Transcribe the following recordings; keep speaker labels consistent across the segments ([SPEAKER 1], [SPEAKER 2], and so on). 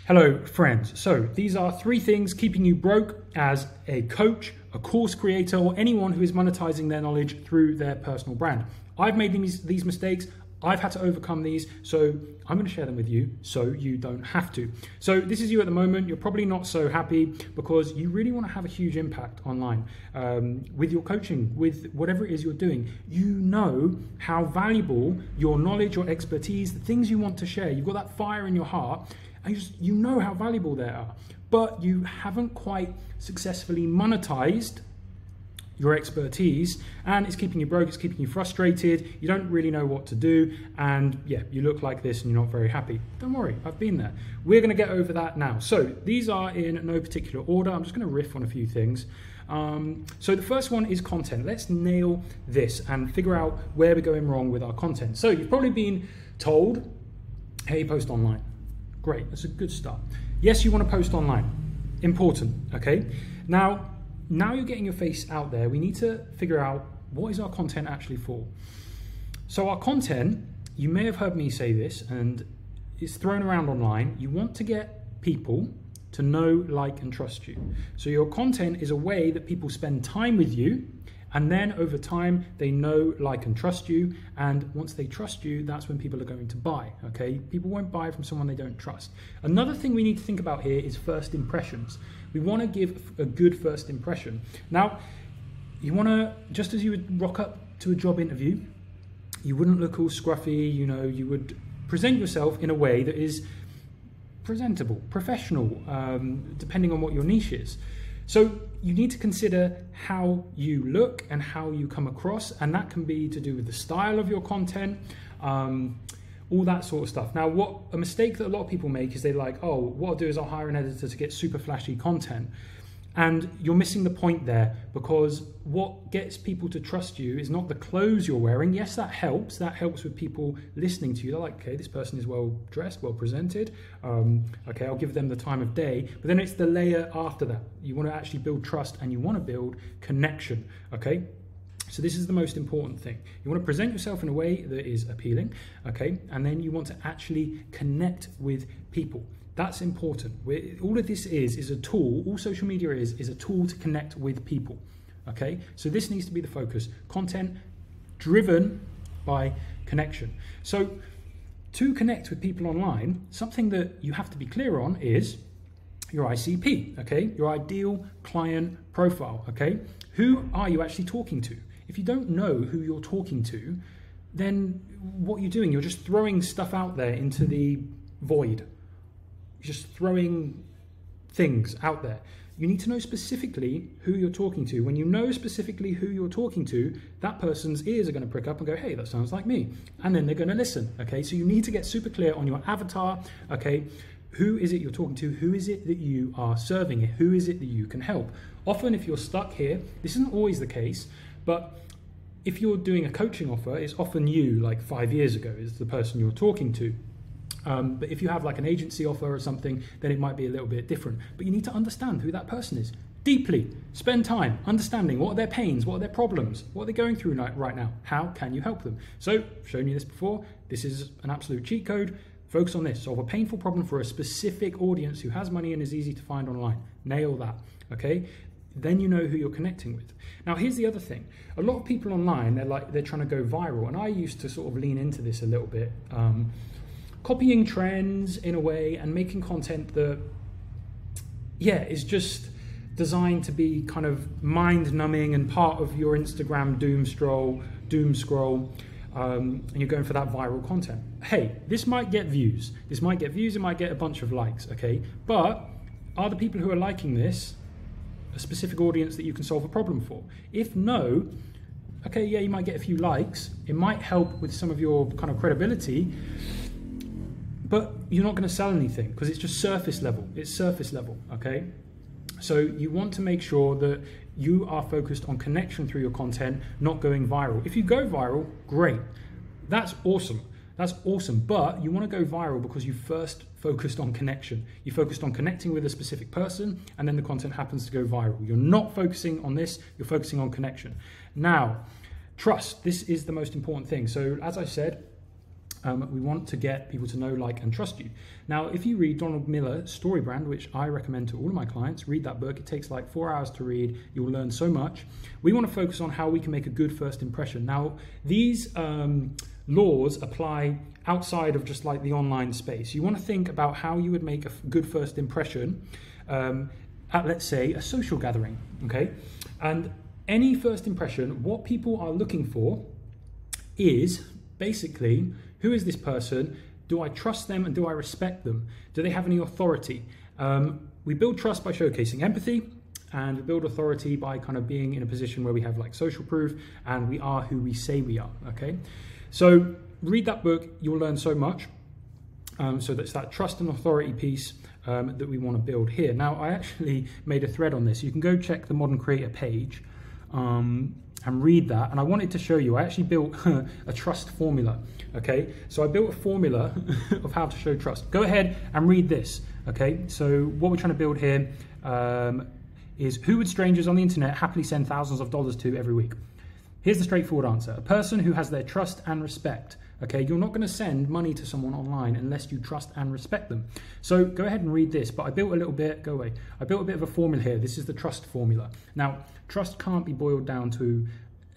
[SPEAKER 1] Hello friends, so these are 3 things keeping you broke as a coach, a course creator, or anyone who is monetizing their knowledge through their personal brand. I've made these mistakes, I've had to overcome these, so I'm going to share them with you so you don't have to. So this is you at the moment, you're probably not so happy because you really want to have a huge impact online with your coaching, with whatever it is you're doing. You know how valuable your knowledge, your expertise, the things you want to share, you've got that fire in your heart, and you know how valuable they are, but you haven't quite successfully monetized your expertise, and it's keeping you broke, it's keeping you frustrated, you don't really know what to do, and yeah, you look like this and you're not very happy. Don't worry, I've been there. We're gonna get over that now. So these are in no particular order. I'm just gonna riff on a few things. So the first one is content. Let's nail this and figure out where we're going wrong with our content. So you've probably been told, hey, post online. Great, that's a good start. Yes, you want to post online. Important, okay? Now you're getting your face out there, we need to figure out what is our content actually for. So our content, you may have heard me say this, and it's thrown around online. You want to get people to know, like, and trust you. So your content is a way that people spend time with you, and then over time, they know, like, and trust you. And once they trust you, that's when people are going to buy, okay? People won't buy from someone they don't trust. Another thing we need to think about here is first impressions. We want to give a good first impression. Now, you want to, just as you would rock up to a job interview, you wouldn't look all scruffy, you know, you would present yourself in a way that is presentable, professional, depending on what your niche is. So you need to consider how you look and how you come across, and that can be to do with the style of your content, all that sort of stuff. Now, a mistake that a lot of people make is they're like, oh, what I'll do is I'll hire an editor to get super flashy content. And you're missing the point there, because what gets people to trust you is not the clothes you're wearing. Yes, that helps. That helps with people listening to you. They're like, okay, this person is well dressed, well presented. Okay, I'll give them the time of day. But then it's the layer after that. You want to actually build trust, and you want to build connection, okay? So this is the most important thing. You want to present yourself in a way that is appealing, okay? And then you want to actually connect with people. That's important. All of this is a tool. All social media is a tool to connect with people, okay? So this needs to be the focus. Content driven by connection. So to connect with people online, something that you have to be clear on is your ICP, okay? Your ideal client profile, okay? Who are you actually talking to? If you don't know who you're talking to, then what you're doing, you're just throwing stuff out there into the void. Just throwing things out there. You need to know specifically who you're talking to. When you know specifically who you're talking to, that person's ears are going to prick up and go, hey, that sounds like me. And then they're going to listen, okay? So you need to get super clear on your avatar, okay? Who is it you're talking to? Who is it that you are serving? Who is it that you can help? Often if you're stuck here, this isn't always the case, but if you're doing a coaching offer, it's often you, like 5 years ago, is the person you're talking to. But if you have like an agency offer or something, then it might be a little bit different. But you need to understand who that person is deeply. Spend time understanding what are their pains, what are their problems, what are they going through right now. How can you help them? So, I've shown you this before. This is an absolute cheat code. Focus on this. Solve a painful problem for a specific audience who has money and is easy to find online. Nail that, okay? Then you know who you're connecting with. Now, here's the other thing. A lot of people online, they're trying to go viral, and I used to sort of lean into this a little bit. Copying trends in a way and making content that, yeah, is just designed to be kind of mind-numbing and part of your Instagram doom scroll, and you're going for that viral content. Hey, this might get views. It might get a bunch of likes, okay? But are the people who are liking this a specific audience that you can solve a problem for? If no, okay, yeah, you might get a few likes. It might help with some of your kind of credibility, but you're not going to sell anything because it's just surface level. It's surface level, okay? So you want to make sure that you are focused on connection through your content, not going viral. If you go viral, great. That's awesome. That's awesome. But you want to go viral because you first focused on connection. You focused on connecting with a specific person, and then the content happens to go viral. You're not focusing on this. You're focusing on connection. Now, trust. This is the most important thing. So as I said, we want to get people to know, like, and trust you. Now, if you read Donald Miller's Story Brand, which I recommend to all of my clients, read that book. It takes like 4 hours to read. You'll learn so much. We want to focus on how we can make a good first impression. Now, these laws apply outside of just like the online space. You want to think about how you would make a good first impression at, let's say, a social gathering, okay? And any first impression, what people are looking for is basically, who is this person? Do I trust them and do I respect them? Do they have any authority? We build trust by showcasing empathy, and we build authority by kind of being in a position where we have like social proof and we are who we say we are, okay? So read that book, you'll learn so much. So that's that trust and authority piece that we want to build here. Now, I actually made a thread on this. You can go check the Modern Creator page and read that. And I wanted to show you, I actually built a trust formula, okay? So I built a formula of how to show trust. Go ahead and read this, okay? So what we're trying to build here is, who would strangers on the internet happily send thousands of dollars to every week? Here's the straightforward answer. A person who has their trust and respect. Okay, you're not going to send money to someone online unless you trust and respect them. So go ahead and read this, but I built a little bit, go away. I built a bit of a formula here. This is the trust formula. Now, trust can't be boiled down to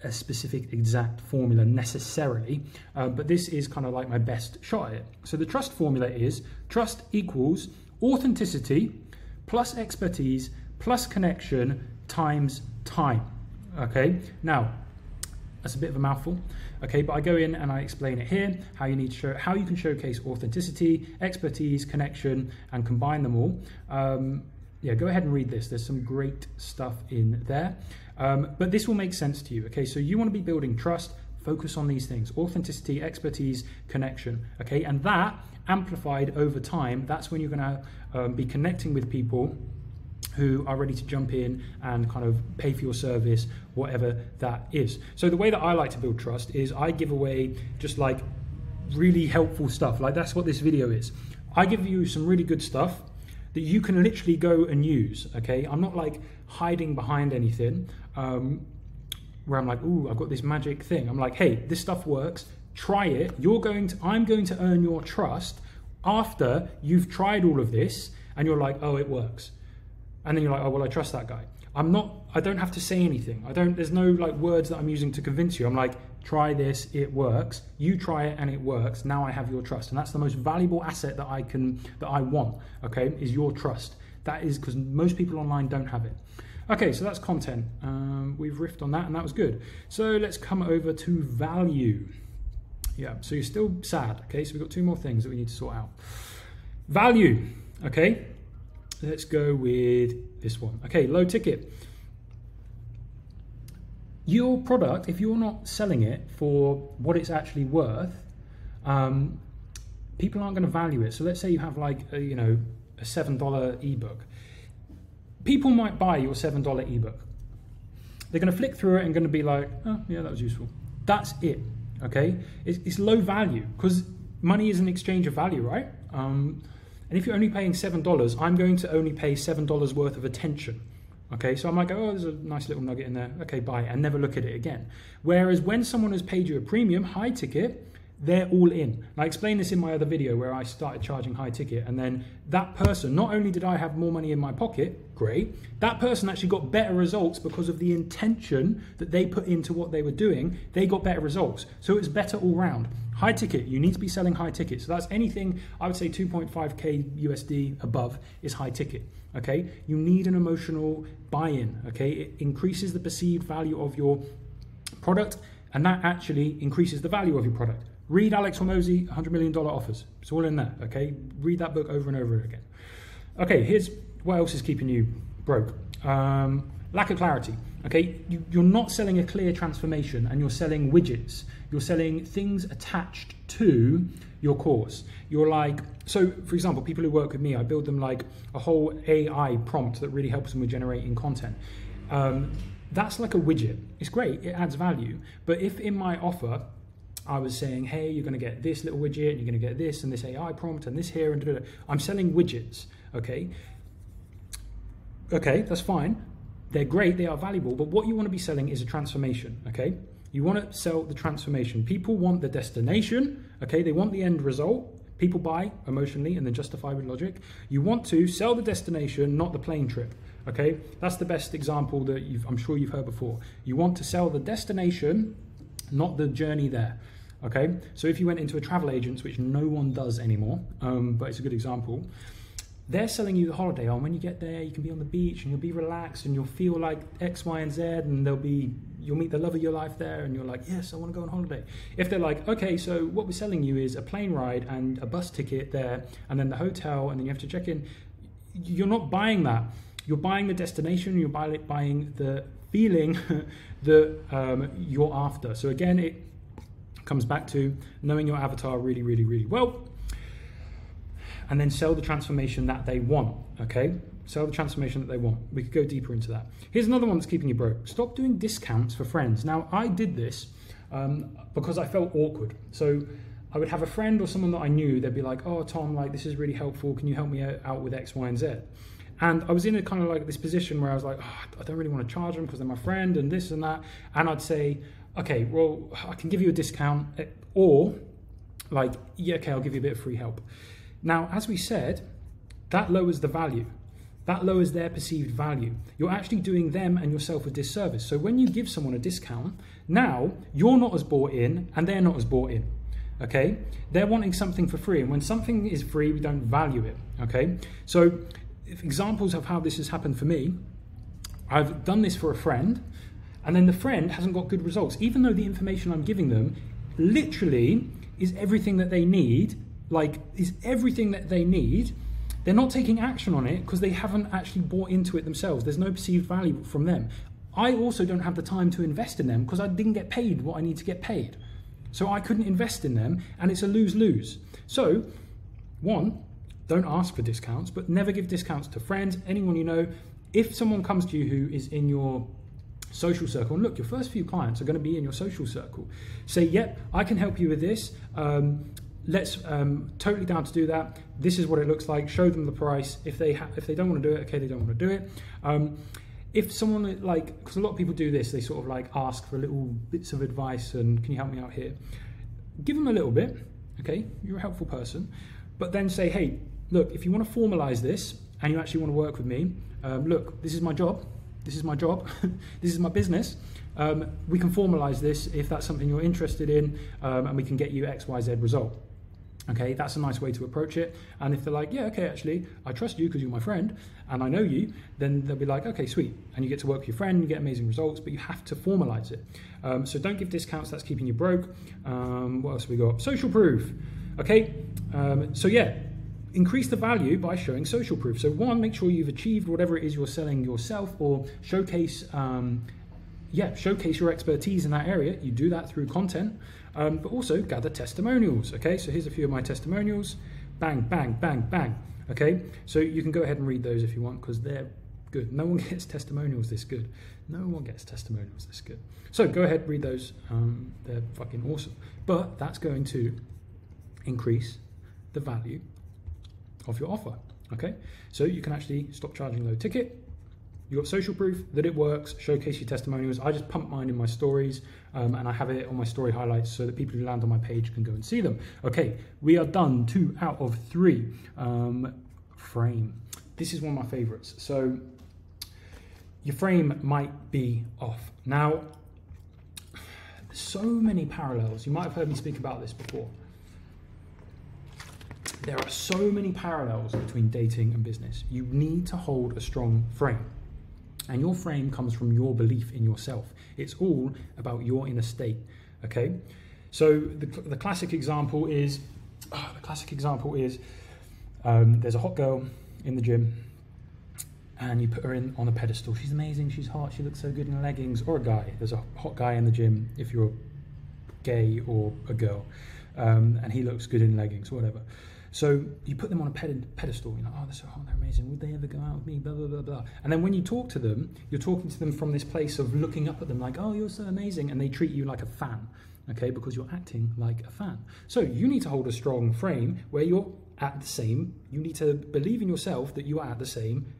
[SPEAKER 1] a specific exact formula necessarily, but this is kind of like my best shot at it. So the trust formula is trust equals authenticity plus expertise plus connection times time. Okay, now that's a bit of a mouthful. Okay, but I go in and I explain it here, how you need to show, how you can showcase authenticity, expertise, connection, and combine them all. Yeah, go ahead and read this. There's some great stuff in there. But this will make sense to you. Okay, so you want to be building trust, focus on these things: authenticity, expertise, connection. Okay, and that amplified over time, that's when you're going to be connecting with people who are ready to jump in and kind of pay for your service, whatever that is. So the way that I like to build trust is I give away just like really helpful stuff. Like that's what this video is. I give you some really good stuff that you can literally go and use, okay? I'm not like hiding behind anything where I'm like, ooh, I've got this magic thing. I'm like, hey, this stuff works, try it. I'm going to earn your trust after you've tried all of this and you're like, oh, it works. And then you're like, oh, well, I trust that guy. I don't have to say anything. There's no like words that I'm using to convince you. I'm like, try this, it works. You try it and it works. Now I have your trust. And that's the most valuable asset that I want, okay, is your trust. That is because most people online don't have it. Okay, so that's content. We've riffed on that and that was good. So let's come over to value. Yeah, so you're still sad, okay? So we've got two more things that we need to sort out. Value, okay? Let's go with this one. Okay, low ticket. Your product, if you're not selling it for what it's actually worth, people aren't going to value it. So let's say you have like a $7 ebook. People might buy your $7 ebook. They're going to flick through it and going to be like, oh yeah, that was useful. That's it. Okay, it's low value because money is an exchange of value, right? And if you're only paying $7, I'm going to only pay $7 worth of attention. Okay, so I'm like, oh, there's a nice little nugget in there. Okay, buy it, and never look at it again. Whereas when someone has paid you a premium, high ticket, they're all in. And I explained this in my other video where I started charging high ticket, and then that person, not only did I have more money in my pocket, great, that person actually got better results because of the intention that they put into what they were doing. They got better results. So it's better all round. High ticket, you need to be selling high ticket. So that's anything, I would say 2.5K USD above is high ticket, okay? You need an emotional buy-in, okay? It increases the perceived value of your product, and that actually increases the value of your product. Read Alex Hormozi, $100 Million Offers. It's all in there, okay? Read that book over and over again. Okay, here's what else is keeping you broke. Lack of clarity, okay? You're not selling a clear transformation and you're selling widgets. You're selling things attached to your course. You're like, so for example, people who work with me, I build them like a whole AI prompt that really helps them with generating content. That's like a widget. It's great, it adds value. But if in my offer, I was saying, hey, you're going to get this little widget, and you're going to get this and this AI prompt and this here and da, da, da. I'm selling widgets, okay? Okay, that's fine. They're great, they are valuable, but what you want to be selling is a transformation, okay? You want to sell the transformation. People want the destination, okay? They want the end result. People buy emotionally and then justify with logic. You want to sell the destination, not the plane trip, okay? That's the best example that I'm sure you've heard before. You want to sell the destination, not the journey there, okay? So if you went into a travel agent, which no one does anymore, but it's a good example, they're selling you the holiday. Oh, when you get there, you can be on the beach and you'll be relaxed and you'll feel like X, Y, and Z, and you'll meet the love of your life there, and you're like, yes, I want to go on holiday. If they're like, okay, so what we're selling you is a plane ride and a bus ticket there, and then the hotel, and then you have to check in, you're not buying that. You're buying the destination, you're buying the feeling that you're after. So again, it comes back to knowing your avatar really, really, really well, and then sell the transformation that they want, okay? Sell the transformation that they want. We could go deeper into that. Here's another one that's keeping you broke. Stop doing discounts for friends. Now, I did this because I felt awkward. So I would have a friend or someone that I knew, they'd be like, oh, Tom, like, this is really helpful. Can you help me out with X, Y, and Z? And I was in a kind of like this position where I was like, oh, I don't really want to charge them because they're my friend and this and that. And I'd say, okay, well, I can give you a discount, or like, yeah, okay, I'll give you a bit of free help. Now, as we said, that lowers the value. That lowers their perceived value. You're actually doing them and yourself a disservice. So when you give someone a discount, now you're not as bought in and they're not as bought in, okay? They're wanting something for free, and when something is free, we don't value it, okay? So examples of how this has happened for me, I've done this for a friend, and then the friend hasn't got good results, even though the information I'm giving them literally is everything that they need. They're not taking action on it because they haven't actually bought into it themselves. There's no perceived value from them. I also don't have the time to invest in them because I didn't get paid what I need to get paid. So I couldn't invest in them, and it's a lose-lose. So, one, don't ask for discounts, but never give discounts to friends, anyone you know. If someone comes to you who is in your social circle, and look, your first few clients are going to be in your social circle, say, yep, I can help you with this. Let's totally down to do that. This is what it looks like. Show them the price. If they don't want to do it, okay, they don't want to do it. If someone because a lot of people do this, they sort of like ask for little bits of advice and can you help me out here? Give them a little bit, okay? You're a helpful person, but then say, hey, look, if you want to formalize this and you actually want to work with me, look, this is my job. This is my job. This is my business. We can formalize this if that's something you're interested in, and we can get you X, Y, Z result. Okay, that's a nice way to approach it. And if they're like, yeah, okay, actually, I trust you because you're my friend and I know you, then they'll be like, okay, sweet. And you get to work with your friend, you get amazing results, but you have to formalize it. So don't give discounts, that's keeping you broke. What else have we got? Social proof. Okay, so yeah, increase the value by showing social proof. So one, make sure you've achieved whatever it is you're selling yourself, or showcase your expertise in that area. You do that through content, but also gather testimonials. Okay, so here's a few of my testimonials. Bang, bang, bang, bang. Okay, so you can go ahead and read those if you want because they're good. No one gets testimonials this good. No one gets testimonials this good. So go ahead, read those. They're fucking awesome. But that's going to increase the value of your offer. Okay, so you can actually stop charging low ticket. You've got social proof that it works, showcase your testimonials. I just pump mine in my stories and I have it on my story highlights so that people who land on my page can go and see them. Okay, we are done. 2 out of 3. Frame. This is one of my favorites. So your frame might be off. Now, so many parallels. You might have heard me speak about this before. There are so many parallels between dating and business. You need to hold a strong frame. And your frame comes from your belief in yourself. It's all about your inner state, okay? So the classic example is, there's a hot girl in the gym and you put her in on a pedestal. She's amazing, she's hot, she looks so good in leggings. Or a guy, there's a hot guy in the gym if you're gay or a girl, and he looks good in leggings, whatever. So you put them on a pedestal, you're like, oh, they're so hot, they're amazing, would they ever go out with me, blah, blah, blah, blah. And then when you talk to them, you're talking to them from this place of looking up at them like, oh, you're so amazing, and they treat you like a fan, okay, because you're acting like a fan. So you need to hold a strong frame where you're at the same, you need to believe in yourself that you are at the same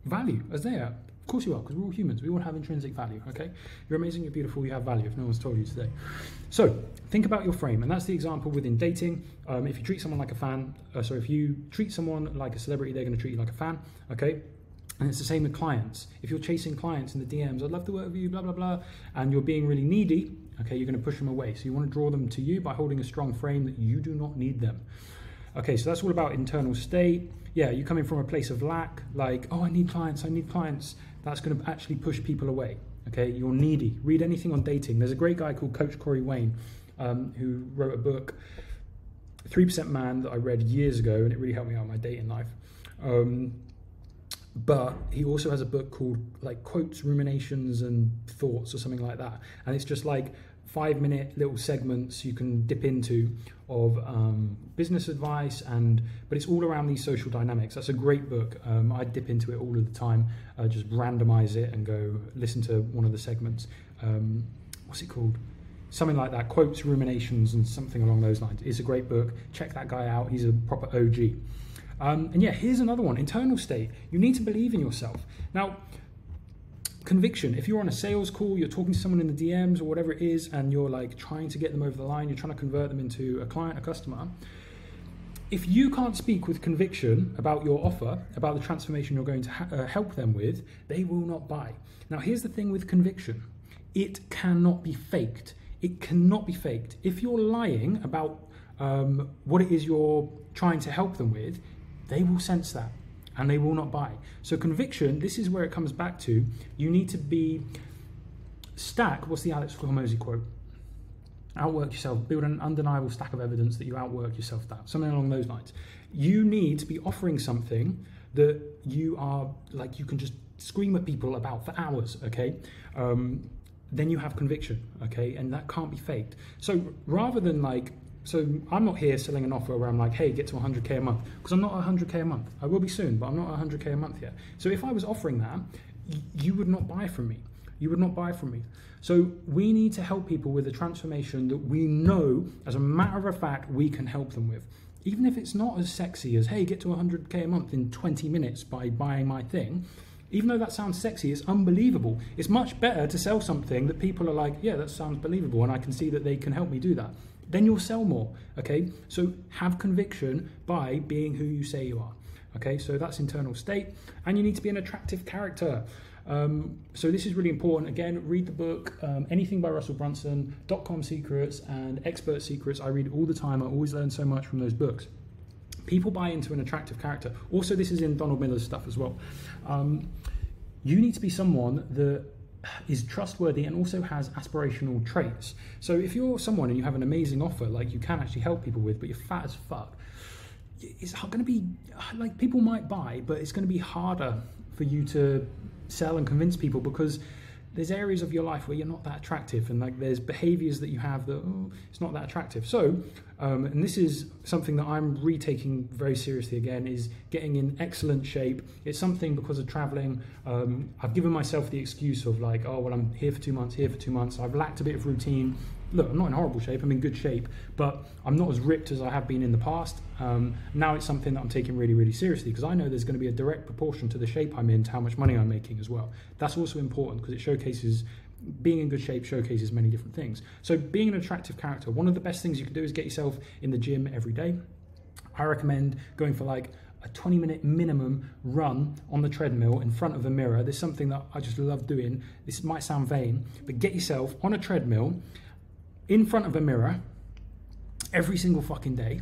[SPEAKER 1] value as they are. Of course you are, because we're all humans. We all have intrinsic value, okay? You're amazing, you're beautiful, you have value, if no one's told you today. So, think about your frame, and that's the example within dating. If you treat someone like a fan, if you treat someone like a celebrity, they're going to treat you like a fan, okay? And it's the same with clients. If you're chasing clients in the DMs, I'd love to work with you, blah, blah, blah, and you're being really needy, okay, you're going to push them away. So you want to draw them to you by holding a strong frame that you do not need them. Okay, so that's all about internal state. Yeah, you're coming from a place of lack, like, oh, I need clients. That's going to actually push people away. Okay, you're needy. Read anything on dating. There's a great guy called Coach Corey Wayne who wrote a book, 3% Man, that I read years ago, and it really helped me out in my dating life. But he also has a book called like Quotes, Ruminations and Thoughts or something like that. And it's just like 5-minute little segments you can dip into of business advice, but it's all around these social dynamics. That's a great book. I dip into it all of the time, just randomize it and go listen to one of the segments. What's it called? Something like that, Quotes, Ruminations and something along those lines. It's a great book. Check that guy out. He's a proper OG. And yeah, here's another one, internal state. You need to believe in yourself. Now, conviction. If you're on a sales call, you're talking to someone in the DMs or whatever it is, and you're like trying to get them over the line, you're trying to convert them into a client, a customer. If you can't speak with conviction about your offer, about the transformation you're going to help them with, they will not buy. Now, here's the thing with conviction. It cannot be faked. It cannot be faked. If you're lying about what it is you're trying to help them with, they will sense that and they will not buy. So conviction, this is where it comes back to. You need to be what's the Alex Hormozy quote? Outwork yourself, build an undeniable stack of evidence that you outwork yourself down. Something along those lines. You need to be offering something that you are like, you can just scream at people about for hours, okay? Then you have conviction, okay? And that can't be faked. So rather than like, so I'm not here selling an offer where I'm like, hey, get to 100K a month, because I'm not 100K a month. I will be soon, but I'm not 100K a month yet. So if I was offering that, you would not buy from me. You would not buy from me. So we need to help people with a transformation that we know, as a matter of fact, we can help them with. Even if it's not as sexy as, hey, get to 100K a month in 20 minutes by buying my thing. Even though that sounds sexy, it's unbelievable. It's much better to sell something that people are like, yeah, that sounds believable, and I can see that they can help me do that. Then you'll sell more, okay? So have conviction by being who you say you are, okay? So that's internal state, and you need to be an attractive character. So this is really important. Again, read the book, anything by Russell Brunson, .com Secrets and Expert Secrets. I read all the time. I always learn so much from those books. People buy into an attractive character. Also, this is in Donald Miller's stuff as well. You need to be someone that is trustworthy and also has aspirational traits. So if you're someone and you have an amazing offer, like you can actually help people with, but you're fat as fuck, it's going to be, like, people might buy, but it's going to be harder for you to sell and convince people, because there's areas of your life where you're not that attractive, and like there's behaviors that you have that it's not that attractive. So and this is something that I'm retaking very seriously again, is getting in excellent shape. It's something, because of traveling, I've given myself the excuse of like, oh well, I'm here for 2 months, I've lacked a bit of routine. Look, I'm not in horrible shape, I'm in good shape, but I'm not as ripped as I have been in the past. Now it's something that I'm taking really, really seriously, because I know there's going to be a direct proportion to the shape I'm in to how much money I'm making as well. That's also important, because it showcases, being in good shape showcases many different things. So being an attractive character, one of the best things you can do is get yourself in the gym every day. I recommend going for like a 20-minute minimum run on the treadmill in front of a mirror. There's something that I just love doing. This might sound vain, but get yourself on a treadmill in front of a mirror every single fucking day,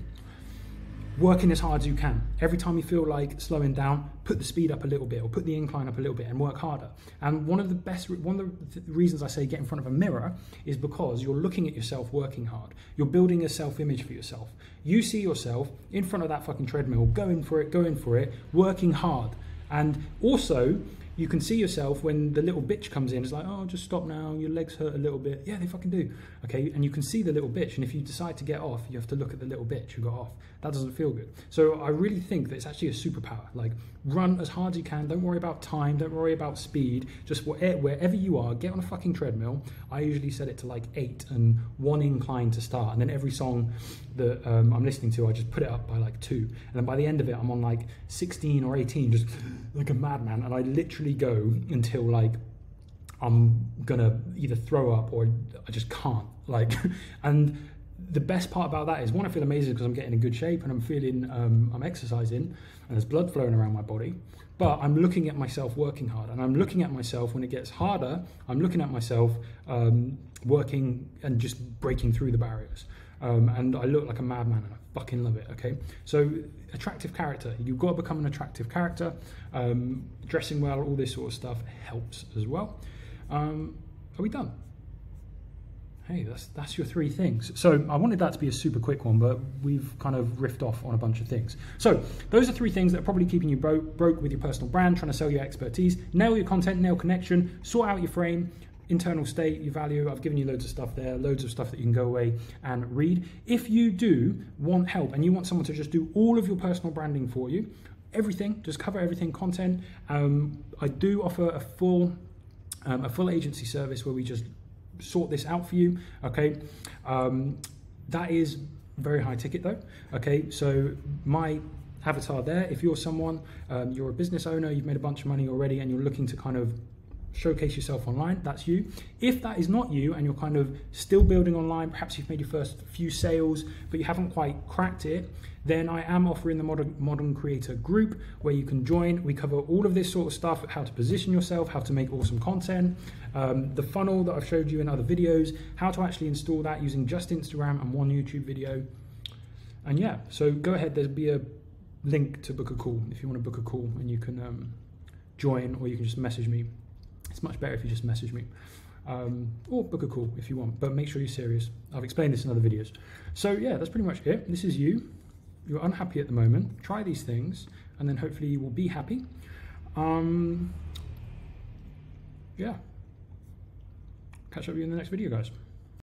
[SPEAKER 1] working as hard as you can. Every time you feel like slowing down, put the speed up a little bit or put the incline up a little bit and work harder. And one of the reasons I say get in front of a mirror is because you're looking at yourself working hard. You're building a self-image for yourself. You see yourself in front of that fucking treadmill, going for it, working hard. And also, you can see yourself when the little bitch comes in. It's like, oh, just stop now. Your legs hurt a little bit. Yeah, they fucking do. Okay, and you can see the little bitch. And if you decide to get off, you have to look at the little bitch who got off. That doesn't feel good. So I really think that it's actually a superpower. Like, run as hard as you can. Don't worry about time. Don't worry about speed. Just wherever you are, get on a fucking treadmill. I usually set it to like 8 and 1 incline to start. And then every song that I'm listening to, I just put it up by like 2. And then by the end of it, I'm on like 16 or 18, just like a madman. And I literally literally go until like I'm gonna either throw up or I just can't. Like, and the best part about that is, one, I feel amazing because I'm getting in good shape and I'm feeling, I'm exercising and there's blood flowing around my body. But I'm looking at myself working hard, and I'm looking at myself when it gets harder. I'm looking at myself working and just breaking through the barriers. And I look like a madman, and I fucking love it. Okay, so attractive character. You've got to become an attractive character. Dressing well, all this sort of stuff helps as well. Are we done? Hey, that's your 3 things. So I wanted that to be a super quick one, but we've kind of riffed off on a bunch of things. So those are 3 things that are probably keeping you broke with your personal brand, trying to sell your expertise. Nail your content, nail connection, sort out your frame, internal state, your value. I've given you loads of stuff there, loads of stuff that you can go away and read. If you do want help and you want someone to just do all of your personal branding for you, everything, just cover everything, content, I do offer a full agency service where we just sort this out for you. Okay, that is very high ticket though. Okay, so my avatar there, if you're someone, you're a business owner, you've made a bunch of money already and you're looking to kind of showcase yourself online, that's you. If that is not you and you're kind of still building online, perhaps you've made your first few sales but you haven't quite cracked it, then I am offering the Modern Creator group where you can join. We cover all of this sort of stuff, how to position yourself, how to make awesome content, the funnel that I've showed you in other videos, how to actually install that using just Instagram and 1 YouTube video. And yeah, so go ahead, there'll be a link to book a call if you want to book a call, and you can join, or you can just message me. It's much better if you just message me, or book a call if you want, but make sure you're serious. I've explained this in other videos. So yeah, that's pretty much it. This is you. You're unhappy at the moment. Try these things and then hopefully you will be happy. Yeah. Catch up with you in the next video, guys.